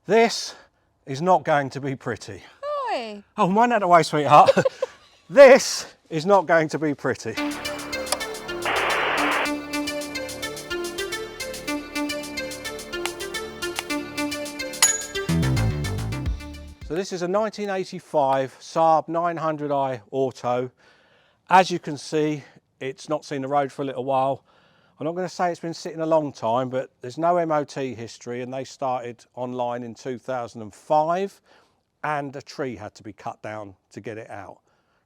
This is not going to be pretty. Oi. Oh, mind out of the way, sweetheart. This is not going to be pretty. So this is a 1985 Saab 900i Auto. As you can see, it's not seen the road for a little while. I'm not going to say it's been sitting a long time, but there's no MOT history, and they started online in 2005, and a tree had to be cut down to get it out.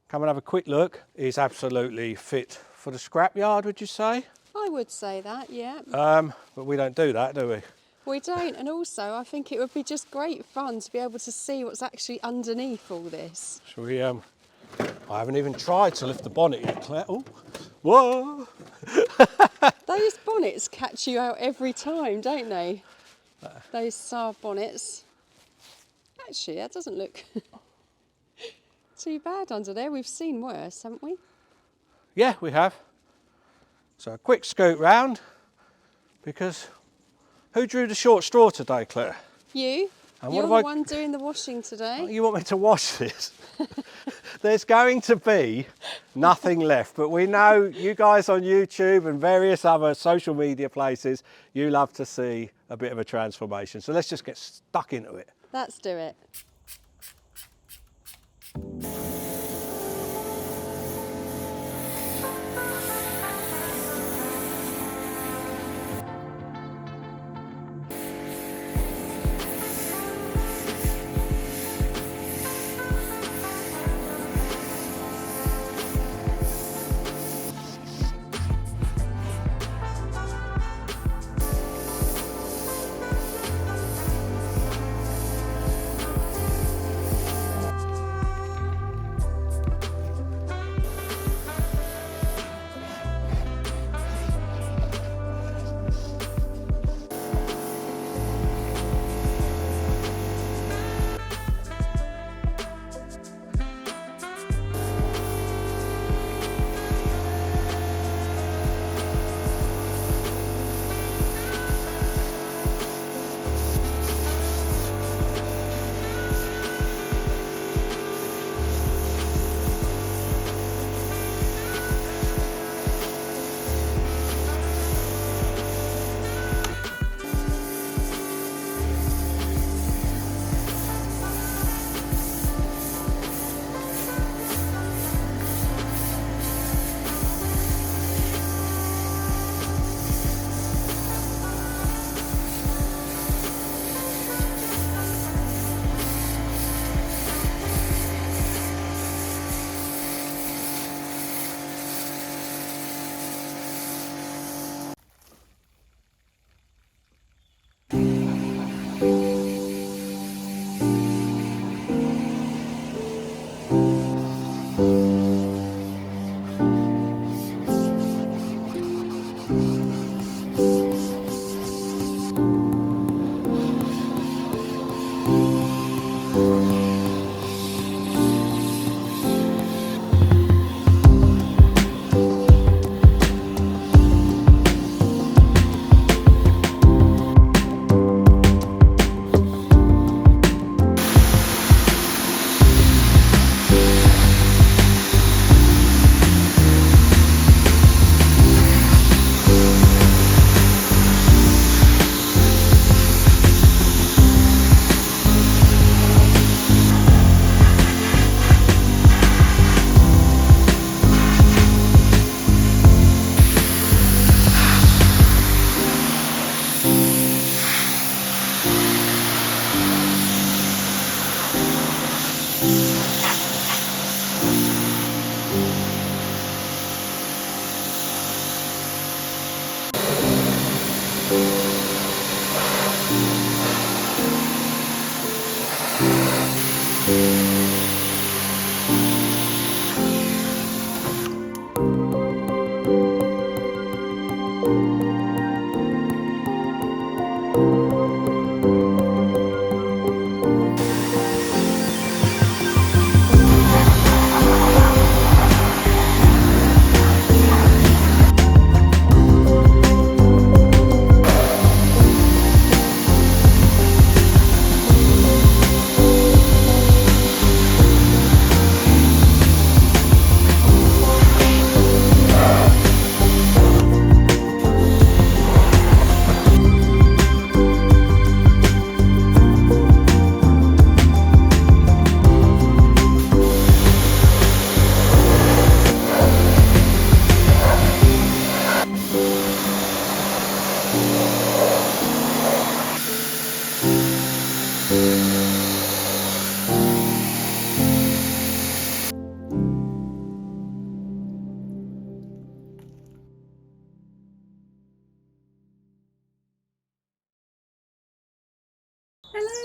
Come and have a quick look. It's absolutely fit for the scrapyard, would you say? I would say that, yeah. But we don't do that, do we? We don't, and also I think it would be just great fun to be able to see what's actually underneath all this. Shall we, I haven't even tried to lift the bonnet yet, Claire. Oh, whoa! Those bonnets catch you out every time, don't they? Those Saab bonnets. Actually, that doesn't look too bad under there. We've seen worse, haven't we? Yeah, we have. So a quick scoot round, because who drew the short straw today, Claire? You. And You're what the one doing the washing today. You want me to wash this? There's going to be nothing left, but we know you guys on YouTube and various other social media places, you love to see a bit of a transformation. So let's just get stuck into it. Let's do it.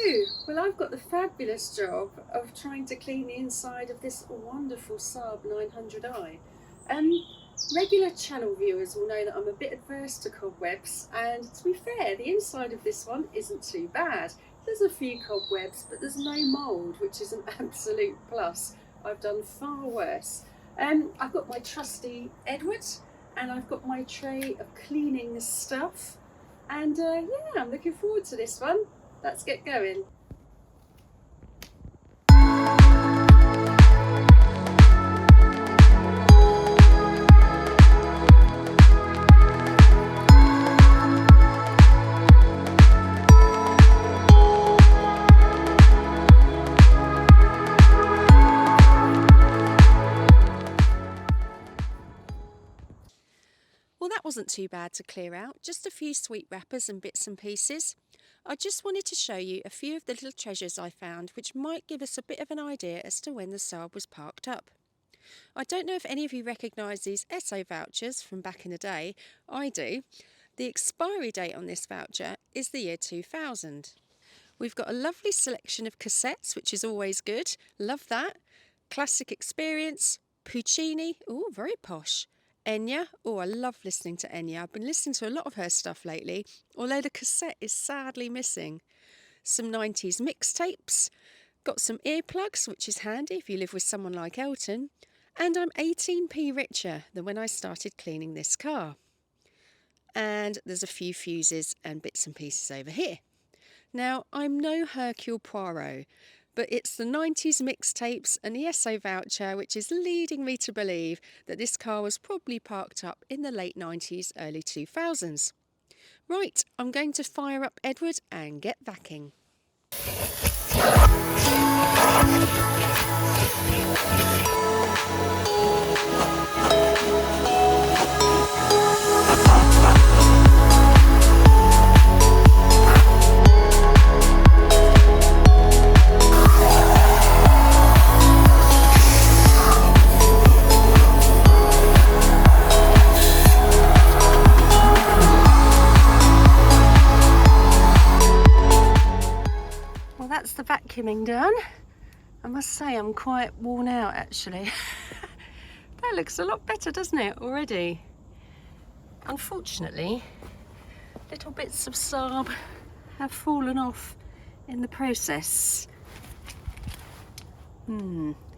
Hello! Well, I've got the fabulous job of trying to clean the inside of this wonderful Saab 900i. Regular channel viewers will know that I'm a bit adverse to cobwebs, and to be fair, the inside of this one isn't too bad. There's a few cobwebs, but there's no mould, which is an absolute plus. I've done far worse. I've got my trusty Edward, and I've got my tray of cleaning stuff, and yeah, I'm looking forward to this one. Let's get going. Well, that wasn't too bad to clear out, just a few sweet wrappers and bits and pieces. I just wanted to show you a few of the little treasures I found which might give us a bit of an idea as to when the Saab was parked up. I don't know if any of you recognise these Esso vouchers from back in the day. I do. The expiry date on this voucher is the year 2000. We've got a lovely selection of cassettes, which is always good. Love that. Classic Experience, Puccini, oh, very posh. Enya, oh, I love listening to Enya. I've been listening to a lot of her stuff lately, although the cassette is sadly missing. Some 90s mixtapes, got some earplugs, which is handy if you live with someone like Elton, and I'm 18p richer than when I started cleaning this car. And there's a few fuses and bits and pieces over here. Now, I'm no Hercule Poirot, but it's the 90s mixtapes and the Esso voucher which is leading me to believe that this car was probably parked up in the late 90s, early 2000s. Right, I'm going to fire up Edward and get vacuuming. That's the vacuuming done. I must say I'm quite worn out actually. That looks a lot better, doesn't it, already? Unfortunately, little bits of Saab have fallen off in the process.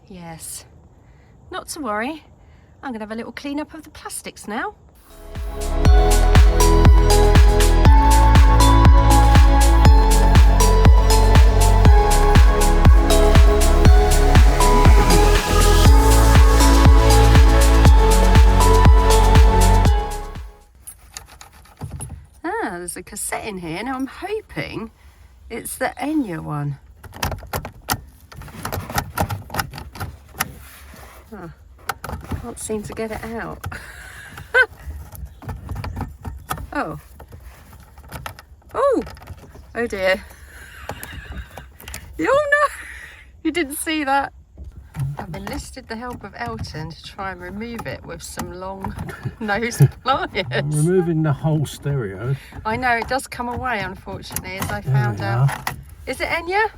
Yes. Not to worry. I'm going to have a little clean up of the plastics now. There's a cassette in here. Now I'm hoping it's the Enya one. Can't seem to get it out. Oh dear. Oh no, you didn't see that. I've enlisted the help of Elton to try and remove it with some long nose pliers. I'm removing the whole stereo. I know, it does come away unfortunately, as I found out. Is it Enya?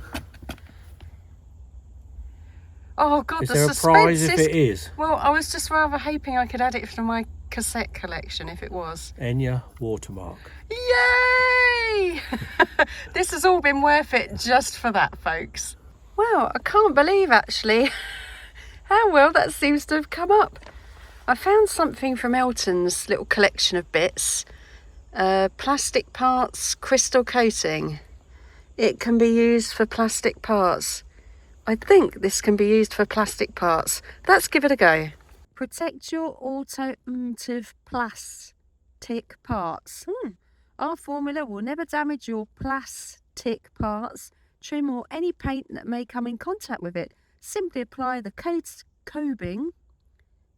Oh God, is the there a suspense prize if it is? Well, I was just rather hoping I could add it to my cassette collection if it was. Enya watermark. Yay! This has all been worth it just for that, folks. Well, I can't believe actually how well that seems to have come up. I found something from Elton's little collection of bits. Plastic parts, crystal coating. It can be used for plastic parts. I think this can be used for plastic parts. Let's give it a go. Protect your automotive plastic parts. Our formula will never damage your plastic parts, trim or any paint that may come in contact with it. Simply apply the coating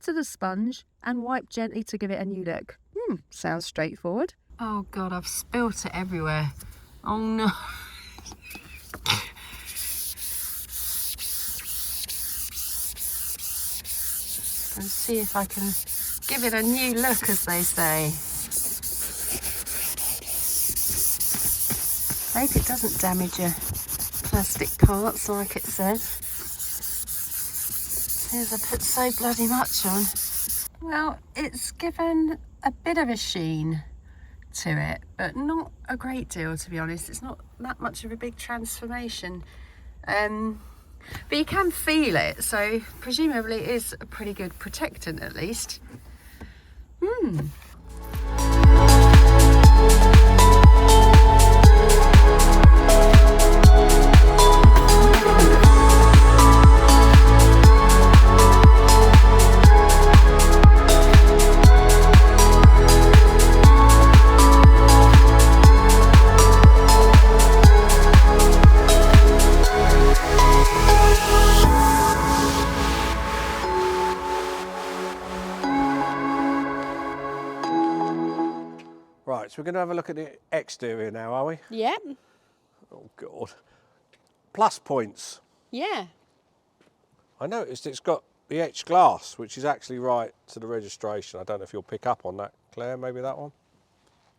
to the sponge and wipe gently to give it a new look. Sounds straightforward. Oh God, I've spilt it everywhere. Oh no. And see if I can give it a new look, as they say. Hope it doesn't damage you. plastic parts, like it says. Here's, I put so bloody much on. Well, it's given a bit of a sheen to it, but not a great deal, to be honest. It's not that much of a big transformation. But you can feel it, so presumably it is a pretty good protectant at least. Right, so we're going to have a look at the exterior now, are we? Yep. Oh, God. Plus points. Yeah. I noticed it's got the etched glass, which is actually right to the registration. I don't know if you'll pick up on that, Claire, maybe that one?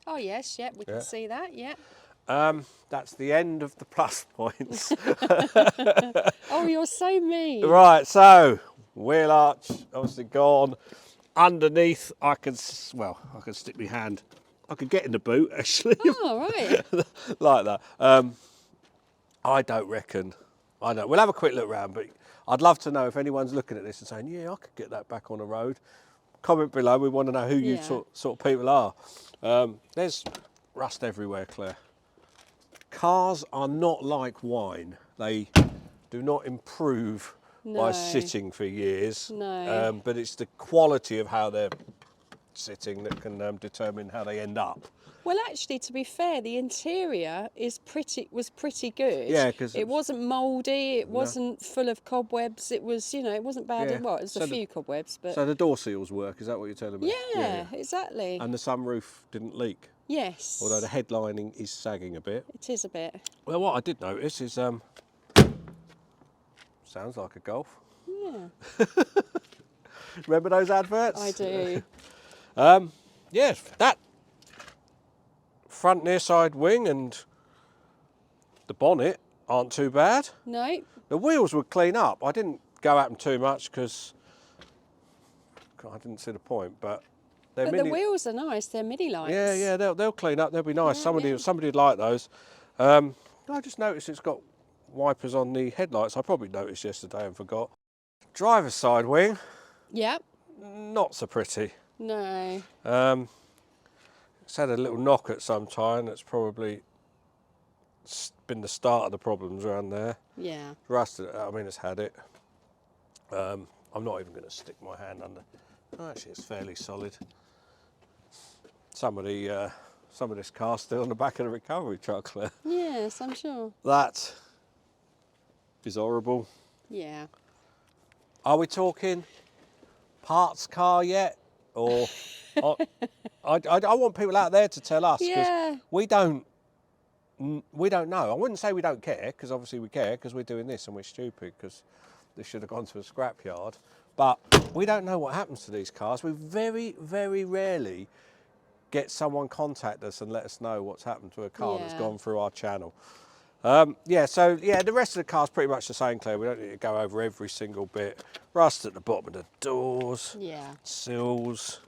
Oh, yes, yep, we can see that, yep. That's the end of the plus points. Oh, you're so mean. Right, so wheel arch, obviously gone. Underneath, I can stick my hand. I could get in the boot, actually. Oh, right. Like that. I don't reckon. I don't. We'll have a quick look round, but I'd love to know if anyone's looking at this and saying, yeah, I could get that back on the road. Comment below. We want to know who you sort of people are. There's rust everywhere, Claire. Cars are not like wine. They do not improve by sitting for years. No. But it's the quality of how they're sitting that can determine how they end up. Well, actually, to be fair, the interior was pretty good. Yeah, because it wasn't mouldy. It wasn't full of cobwebs. It was, it wasn't bad. Yeah. It was a few cobwebs, but so the door seals work. Is that what you're telling me? yeah, exactly. And the sunroof didn't leak. Yes. Although the headlining is sagging a bit. It is a bit. Well, what I did notice is sounds like a Golf. Yeah. Remember those adverts? I do. Yeah, that front near side wing and the bonnet aren't too bad. No. The wheels would clean up. I didn't go at them too much because I didn't see the point, but they're the wheels are nice. They're mini lights. Yeah, they'll clean up. They'll be nice. Yeah, Somebody would like those. I just noticed it's got wipers on the headlights. I probably noticed yesterday and forgot. Driver's side wing. Yep. Not so pretty. No. It's had a little knock at some time. That's probably been the start of the problems around there. Yeah. Rusted. I mean, it's had it. I'm not even going to stick my hand under. Oh, actually, it's fairly solid. Some of this car's still on the back of the recovery truck there. Yes, I'm sure. That is horrible. Yeah. Are we talking parts car yet? Or I want people out there to tell us, because we don't know. I wouldn't say we don't care, because obviously we care, because we're doing this and we're stupid, because this should have gone to a scrapyard. But we don't know what happens to these cars. We very, very rarely get someone contact us and let us know what's happened to a car that's gone through our channel. The rest of the car's pretty much the same, Claire. We don't need to go over every single bit. Rust at the bottom of the doors, sills,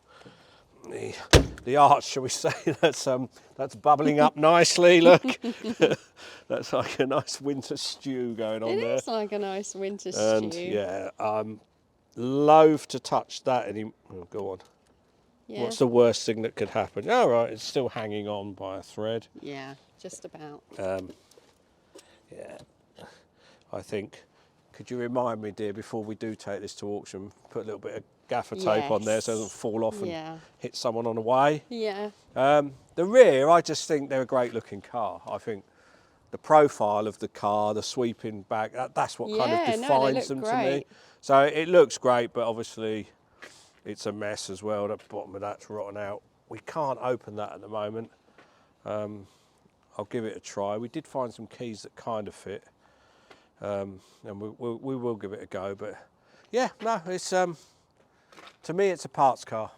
the arch, shall we say, that's bubbling up nicely, look. That's like a nice winter stew going on there. It is like a nice winter And stew. yeah, I'm loath to touch that anymore. Oh, go on. Yeah. What's the worst thing that could happen? All right, it's still hanging on by a thread. Yeah, just about. Yeah, I think. Could you remind me, dear, before we do take this to auction, put a little bit of gaffer tape on there so it doesn't fall off and hit someone on the way? Yeah. The rear, I just think they're a great looking car. I think the profile of the car, the sweeping back, that's what kind of defines them to me. So it looks great, but obviously it's a mess as well. The bottom of that's rotten out. We can't open that at the moment. I'll give it a try. We did find some keys that kind of fit, and we will give it a go. But yeah, no, it's to me it's a parts car.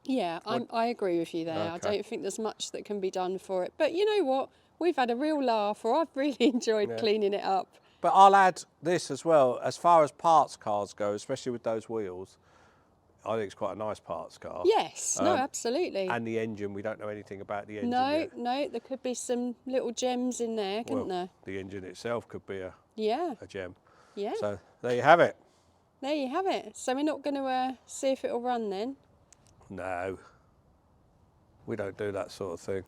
Yeah, I agree with you there. Okay. I don't think there's much that can be done for it. But you know what? We've had a real laugh, or I've really enjoyed cleaning it up. But I'll add this as well, as far as parts cars go, especially with those wheels, I think it's quite a nice parts car. Yes, no, absolutely. And the engine, we don't know anything about the engine No, yet. no, there could be some little gems in there, couldn't there? The engine itself could be a gem. Yeah. So there you have it. There you have it. So we're not going to see if it'll run then? No, we don't do that sort of thing.